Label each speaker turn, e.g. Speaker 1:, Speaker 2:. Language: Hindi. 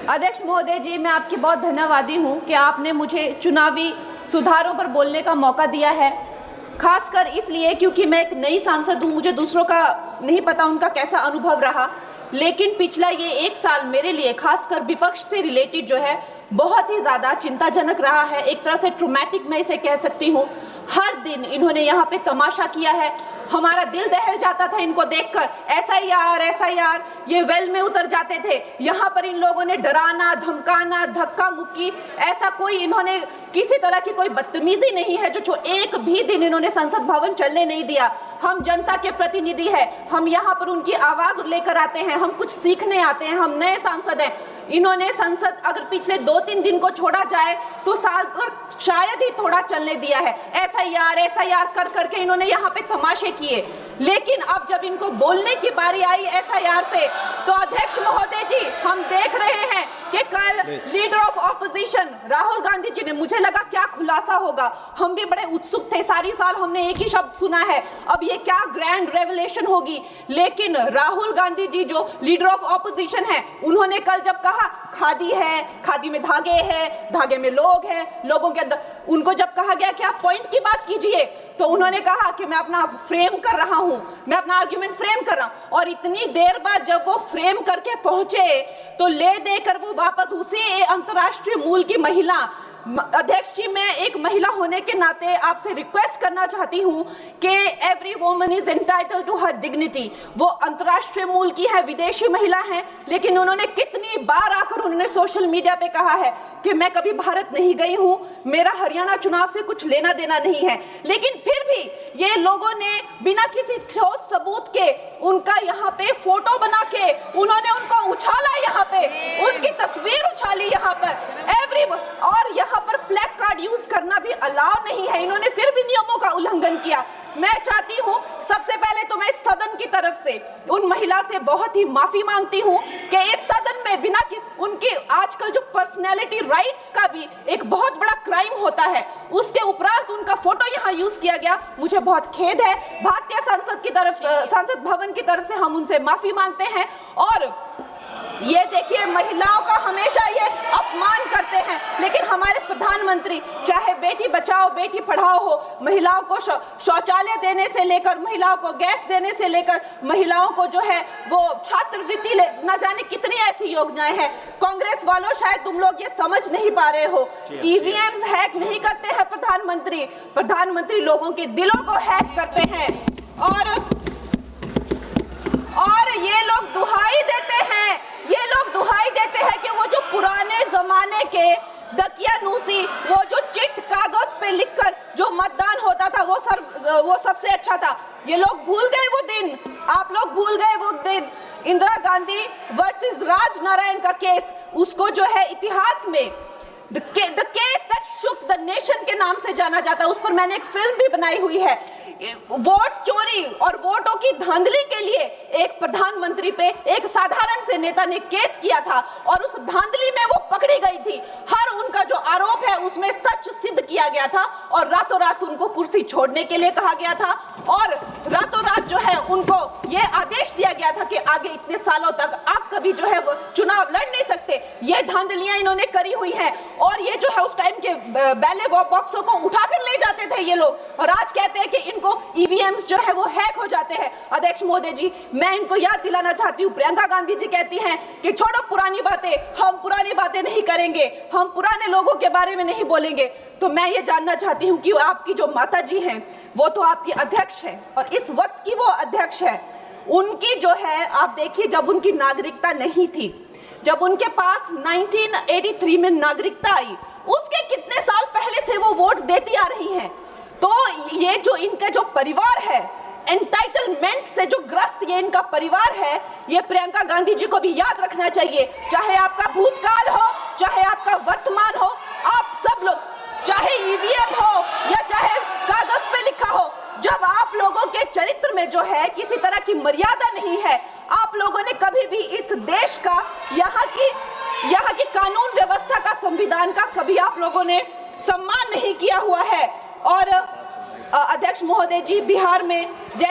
Speaker 1: अध्यक्ष महोदय जी, मैं आपकी बहुत धन्यवादी हूं कि आपने मुझे चुनावी सुधारों पर बोलने का मौका दिया है, खासकर इसलिए क्योंकि मैं एक नई सांसद हूं। मुझे दूसरों का नहीं पता उनका कैसा अनुभव रहा, लेकिन पिछला ये 1 साल मेरे लिए खासकर विपक्ष से रिलेटेड जो है बहुत ही ज़्यादा चिंताजनक रहा है। एक तरह से ट्रॉमेटिक मैं इसे कह सकती हूँ। हर दिन इन्होंने यहाँ पे तमाशा किया है, हमारा दिल दहल जाता था इनको देखकर। एसआईआर ये वेल में उतर जाते थे। यहाँ पर इन लोगों ने डराना, धमकाना, धक्का मुक्की, ऐसा कोई इन्होंने किसी तरह की कोई बदतमीजी नहीं है जो एक भी दिन इन्होंने संसद भवन चलने नहीं दिया। हम जनता के प्रतिनिधि हैं, हम यहाँ पर उनकी आवाज लेकर आते हैं, हम कुछ सीखने आते हैं, हम नए सांसद हैं। इन्होंने संसद अगर पिछले 2-3 दिन को छोड़ा जाए तो साल पर शायद ही थोड़ा चलने दिया है। एसआईआर कर करके इन्होंने यहाँ पे तमाशे किए, लेकिन अब जब इनको बोलने की बारी आई एसआईआर पे, तो अध्यक्ष महोदय जी, हम देख रहे हैं कि कल leader of opposition Rahul Gandhi ji ने, मुझे लगा क्या खुलासा होगा, हम भी बड़े उत्सुक थे। सारी साल हमने एक ही शब्द सुना है, अब ये क्या ग्रैंड रेवलेशन होगी। लेकिन राहुल गांधी जी जो लीडर ऑफ ऑपोजिशन है, उन्होंने कल जब कहा खादी है, खादी में धागे हैं, धागे में लोग हैं, लोगों के अंदर, उनको जब कहा गया कि आप पॉइंट की बात कीजिए, तो उन्होंने कहा कि मैं अपना फ्रेम कर रहा हूं, मैं अपना आर्ग्यूमेंट फ्रेम कर रहा हूं। और इतनी देर बाद जब वो फ्रेम करके पहुंचे तो ले देकर वो वापस उसी अंतर्राष्ट्रीय मूल की महिला, अध्यक्ष जी, मैं एक महिला होने के नाते आपसे रिक्वेस्ट करना चाहती हूं कि every woman is entitled to her dignity. वो अंतर्राष्ट्रीय मूल की है, विदेशी महिला है, लेकिन उन्होंने कितनी बार आकर उन्होंने सोशल मीडिया पे कहा है कि मैं कभी भारत नहीं गई हूं, मेरा हरियाणा चुनाव से कुछ लेना देना नहीं है। लेकिन फिर भी ये लोगों ने बिना किसी ठोस सबूत के उनका यहाँ पे फोटो बना के उन्होंने उनको उछाला, यहाँ पे उनकी तस्वीर उछाली यहाँ पर और यहाँ पर प्लेक कार्ड यूज करना भी अलाउ नहीं है। इन्होंने फिर भी नियमों का उल्लंघन किया। मैं चाहती हूँ सबसे पहले तो मैं इस सदन की तरफ से उन महिला से बहुत ही माफी मांगती हूँ कि इस सदन में बिना कि उनकी आजकल जो पर्सनैलिटी राइट्स का भी एक बहुत बड़ा क्राइम होता है, उसके उपरांत उनका फोटो यहाँ यूज किया गया। मुझे बहुत खेद है। भारतीय संसद भवन की तरफ से हम उनसे माफी मांगते हैं। और ये देखिए, महिलाओं का हमेशा ये अपमान करते हैं, लेकिन हमारे प्रधानमंत्री चाहे बेटी बचाओ बेटी पढ़ाओ हो, महिलाओं को शौचालय देने से लेकर, महिलाओं को गैस देने से लेकर, महिलाओं को जो है वो छात्रवृत्ति, न जाने कितनी ऐसी योजनाएं हैं। कांग्रेस वालों, शायद तुम लोग ये समझ नहीं पा रहे हो, ईवीएम्स हैक नहीं करते हैं प्रधानमंत्री लोगों के दिलों को हैक करते हैं। और ये लोग दुहाई देते हैं कि वो जो पुराने जमाने के दकियानूसी, वो जो चिट कागज पे लिखकर जो मतदान होता था वो सबसे अच्छा था। ये लोग भूल गए वो दिन, आप लोग भूल गए वो दिन। इंदिरा गांधी वर्सेस राजनारायण का केस, उसको जो है इतिहास में The case that shook the nation के नाम से जाना जाता है। उस पर मैंने एक फिल्म भी बनाई हुई है। वोट चोरी और वोटों की धांधली के लिए एक प्रधानमंत्री पे एक साधारण से नेता ने केस किया था और उस धांधली में वो पकड़ी गई थी। हर उनका जो आरोप है उसमें सच सिद्ध किया गया था और रातों रात उनको कुर्सी छोड़ने के लिए कहा गया था और रातों रात जो है उनको ये आदेश दिया गया था कि आगे इतने सालों तक आप कभी जो है वो चुनाव लड़ नहीं सकते। ये धांधलियां इन्होंने करी हुई हैं और ये जो है उस टाइम के बैलेट बॉक्सों को उठाकर ले जाते थे ये लोग, और आज कहते हैं कि इनको ईवीएम्स जो है वो हैक हो जाते हैं। अध्यक्ष महोदय जी, मैं इनको याद दिलाना चाहती हूँ, प्रियंका गांधी जी कहती हैं कि छोड़ो पुरानी बातें, हम पुरानी बातें नहीं करेंगे, हम पुराने लोगों के बारे में नहीं बोलेंगे। तो मैं ये जानना चाहती हूँ कि आपकी जो माता जी हैं वो तो आपकी अध्यक्ष है और इस वक्त की वो अध्यक्ष है। उनकी जो है, आप देखिए, जब उनकी नागरिकता नहीं थी, जब उनके पास 1983 में नागरिकता आई, उसके कितने साल पहले से वो वोट देती आ रही हैं। तो ये जो इनका जो परिवार है, एंटाइटलमेंट से जो ग्रस्त ये इनका परिवार है, ये प्रियंका गांधी जी को भी याद रखना चाहिए। चाहे आपका भूतकाल हो, चाहे आपका वर्तमान हो, आप सब लोग, चाहे ईवीएम हो या चाहे कागज पे लिखा हो, जब आप लोगों के चरित्र में जो है किसी तरह की मर्यादा नहीं है, आप लोगों ने कभी भी इस देश का, यहाँ की कानून व्यवस्था का, संविधान का कभी आप लोगों ने सम्मान नहीं किया हुआ है। और अध्यक्ष महोदय जी, बिहार में